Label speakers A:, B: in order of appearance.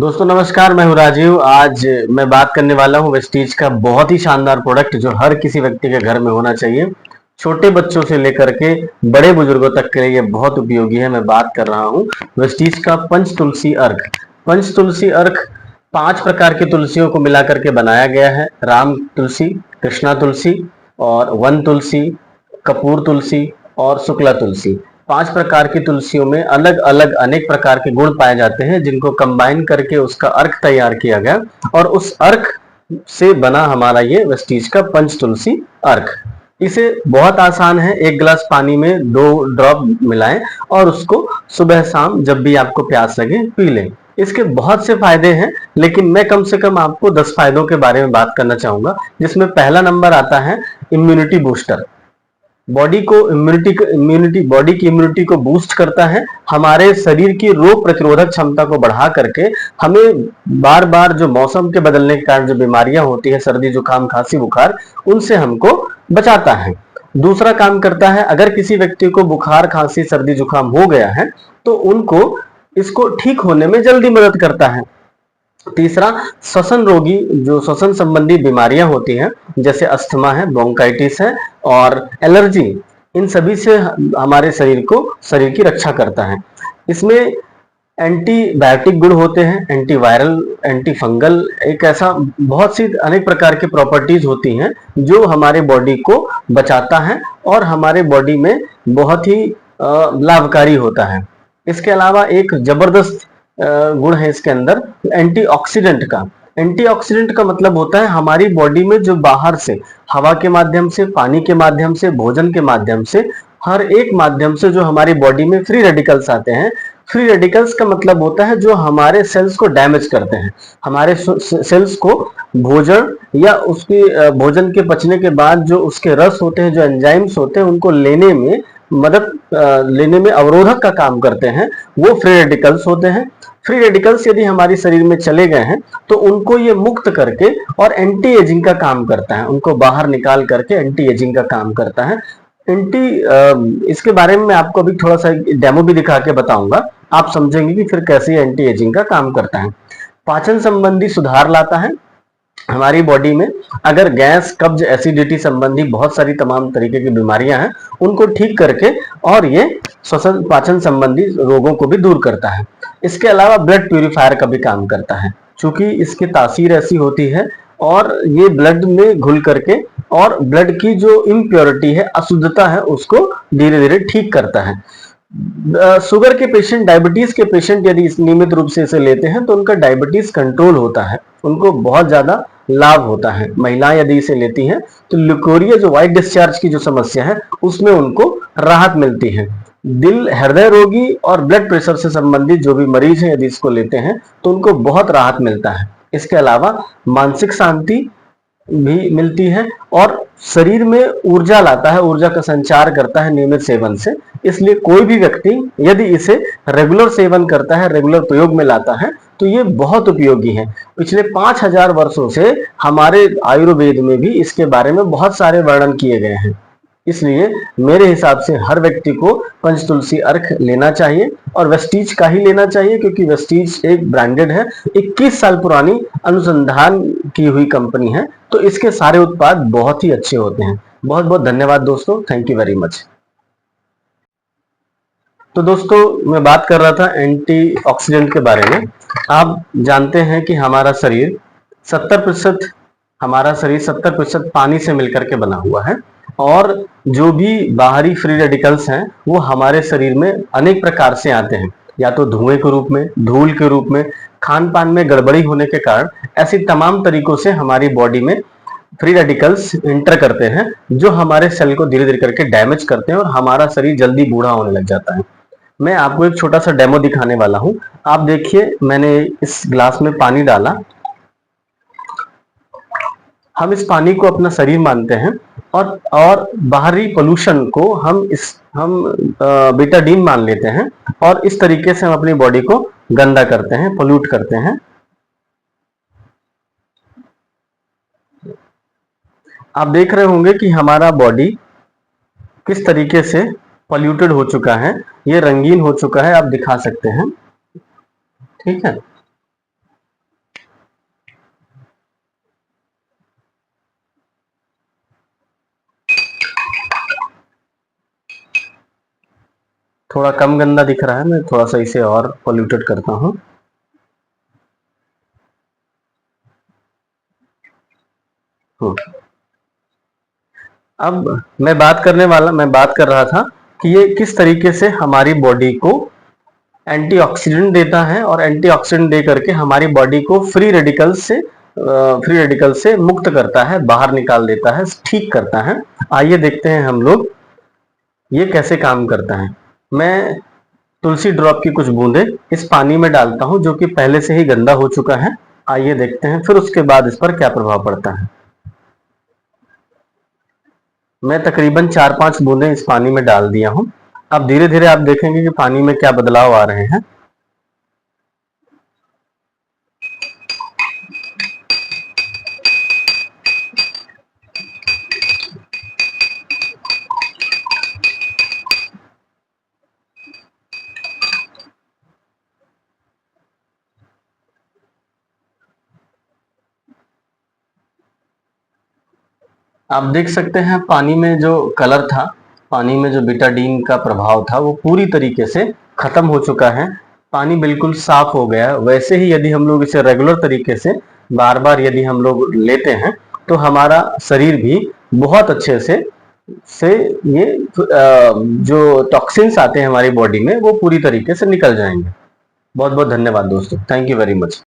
A: दोस्तों नमस्कार, मैं हूं राजीव। आज मैं बात करने वाला हूं वेस्टीज का बहुत ही शानदार प्रोडक्ट जो हर किसी व्यक्ति के घर में होना चाहिए। छोटे बच्चों से लेकर के बड़े बुजुर्गों तक के लिए ये बहुत उपयोगी है। मैं बात कर रहा हूं वेस्टीज का पंच तुलसी अर्क। पंच तुलसी अर्क 5 प्रकार की तुलसियों को मिला करके बनाया गया है। राम तुलसी, कृष्णा तुलसी और वन तुलसी, कपूर तुलसी और शुक्ला तुलसी। 5 प्रकार की तुलसियों में अलग अलग अनेक प्रकार के गुण पाए जाते हैं, जिनको कंबाइन करके उसका अर्क तैयार किया गया और उस अर्क से बना हमारा ये वेस्टीज का पंच तुलसी अर्क। इसे बहुत आसान है, 1 गिलास पानी में 2 ड्रॉप मिलाएं और उसको सुबह शाम जब भी आपको प्यास लगे पी लें। इसके बहुत से फायदे हैं, लेकिन मैं कम से कम आपको 10 फायदों के बारे में बात करना चाहूंगा, जिसमें पहला नंबर आता है इम्यूनिटी बूस्टर। बॉडी की इम्यूनिटी को बूस्ट करता है। हमारे शरीर की रोग प्रतिरोधक क्षमता को बढ़ा करके हमें बार बार जो मौसम के बदलने के कारण जो बीमारियां होती है, सर्दी जुकाम खांसी बुखार, उनसे हमको बचाता है। दूसरा काम करता है, अगर किसी व्यक्ति को बुखार खांसी सर्दी जुकाम हो गया है तो उनको इसको ठीक होने में जल्दी मदद करता है। तीसरा, श्वसन रोगी जो श्वसन संबंधी बीमारियां होती हैं, जैसे अस्थमा है, ब्रोंकाइटिस है और एलर्जी, इन सभी से हमारे शरीर की रक्षा करता है। इसमें एंटीबायोटिक गुण होते हैं, एंटीवायरल, एंटी फंगल, एक ऐसा बहुत सी अनेक प्रकार की प्रॉपर्टीज होती हैं जो हमारे बॉडी को बचाता है और हमारे बॉडी में बहुत ही लाभकारी होता है। इसके अलावा एक जबरदस्त गुण है इसके अंदर एंटीऑक्सीडेंट का। एंटीऑक्सीडेंट का मतलब होता है हमारी बॉडी में जो बाहर से हवा के माध्यम से, पानी के माध्यम से, भोजन के माध्यम से, हर एक माध्यम से जो हमारी बॉडी में फ्री रेडिकल्स आते हैं। फ्री रेडिकल्स का मतलब होता है जो हमारे सेल्स को डैमेज करते हैं, हमारे सेल्स को भोजन या उसकी भोजन के पचने के बाद जो उसके रस होते हैं, जो एंजाइम्स होते हैं, उनको लेने में अवरोधक का काम करते हैं, वो फ्री रेडिकल्स होते हैं। फ्री रेडिकल्स यदि हमारे शरीर में चले गए हैं तो उनको ये मुक्त करके और एंटी एजिंग का काम करता है, उनको बाहर निकाल करके एंटी एजिंग का काम करता है। इसके बारे में मैं आपको अभी थोड़ा सा डेमो भी दिखा के बताऊंगा, आप समझेंगे कि फिर कैसे एंटी एजिंग का काम करता है। पाचन संबंधी सुधार लाता है हमारी बॉडी में। अगर गैस, कब्ज, एसिडिटी संबंधी बहुत सारी तमाम तरीके की बीमारियां हैं, उनको ठीक करके और ये श्वसन पाचन संबंधी रोगों को भी दूर करता है। इसके अलावा ब्लड प्यूरिफायर का भी काम करता है, क्योंकि इसकी तासीर ऐसी होती है और ये ब्लड में घुल करके और ब्लड की जो इम्प्योरिटी है, अशुद्धता है, उसको धीरे धीरे ठीक करता है। शुगर के पेशेंट, डायबिटीज के पेशेंट यदि नियमित रूप से इसे लेते हैं तो उनका डायबिटीज कंट्रोल होता है, उनको बहुत ज्यादा लाभ होता है। महिलाएं यदि इसे लेती हैं तो ल्यूकोरिया, जो व्हाइट डिस्चार्ज की जो समस्या है, उसमें उनको राहत मिलती है। दिल, हृदय रोगी और ब्लड प्रेशर से संबंधित जो भी मरीज हैं, यदि इसको लेते हैं तो उनको बहुत राहत मिलता है। इसके अलावा मानसिक शांति भी मिलती है और शरीर में ऊर्जा लाता है, ऊर्जा का संचार करता है नियमित सेवन से। इसलिए कोई भी व्यक्ति यदि इसे रेगुलर सेवन करता है, रेगुलर प्रयोग में लाता है, तो ये बहुत उपयोगी है। पिछले 5000 वर्षों से हमारे आयुर्वेद में भी इसके बारे में बहुत सारे वर्णन किए गए हैं। इसलिए मेरे हिसाब से हर व्यक्ति को पंच तुलसी अर्क लेना चाहिए और वेस्टीज का ही लेना चाहिए, क्योंकि वेस्टीज एक ब्रांडेड है, 21 साल पुरानी अनुसंधान की हुई कंपनी है, तो इसके सारे उत्पाद बहुत ही अच्छे होते हैं। बहुत बहुत धन्यवाद दोस्तों, थैंक यू वेरी मच। तो दोस्तों मैं बात कर रहा था एंटीऑक्सीडेंट के बारे में। आप जानते हैं कि हमारा शरीर 70% पानी से मिलकर के बना हुआ है और जो भी बाहरी फ्री रेडिकल्स हैं वो हमारे शरीर में अनेक प्रकार से आते हैं, या तो धुएं के रूप में, धूल के रूप में, खान पान में गड़बड़ी होने के कारण, ऐसी तमाम तरीकों से हमारी बॉडी में फ्री रेडिकल्स इंटर करते हैं, जो हमारे सेल को धीरे धीरे करके डैमेज करते हैं और हमारा शरीर जल्दी बूढ़ा होने लग जाता है। मैं आपको एक छोटा सा डेमो दिखाने वाला हूं। आप देखिए, मैंने इस ग्लास में पानी डाला, हम इस पानी को अपना शरीर मानते हैं और बाहरी पोल्यूशन को हम बीटाडीन मान लेते हैं और इस तरीके से हम अपनी बॉडी को गंदा करते हैं, पोल्यूट करते हैं। आप देख रहे होंगे कि हमारा बॉडी किस तरीके से पोल्यूटेड हो चुका है, ये रंगीन हो चुका है, आप दिखा सकते हैं, ठीक है। थोड़ा कम गंदा दिख रहा है, मैं थोड़ा सा इसे और पॉल्यूटेड करता हूँ। अब मैं बात कर रहा था कि ये किस तरीके से हमारी बॉडी को एंटीऑक्सीडेंट देता है और एंटीऑक्सीडेंट दे करके हमारी बॉडी को फ्री रेडिकल से मुक्त करता है, बाहर निकाल देता है, ठीक करता है। आइए देखते हैं हम लोग ये कैसे काम करता है। मैं तुलसी ड्रॉप की कुछ बूंदे इस पानी में डालता हूं जो कि पहले से ही गंदा हो चुका है। आइए देखते हैं फिर उसके बाद इस पर क्या प्रभाव पड़ता है। मैं तकरीबन 4-5 बूंदे इस पानी में डाल दिया हूं। अब धीरे धीरे आप देखेंगे कि पानी में क्या बदलाव आ रहे हैं। आप देख सकते हैं पानी में जो कलर था, पानी में जो बिटाडीन का प्रभाव था, वो पूरी तरीके से खत्म हो चुका है। पानी बिल्कुल साफ हो गया है। वैसे ही यदि हम लोग इसे रेगुलर तरीके से बार बार यदि हम लोग लेते हैं तो हमारा शरीर भी बहुत अच्छे से ये जो टॉक्सिन्स आते हैं हमारी बॉडी में वो पूरी तरीके से निकल जाएंगे। बहुत बहुत धन्यवाद दोस्तों, थैंक यू वेरी मच।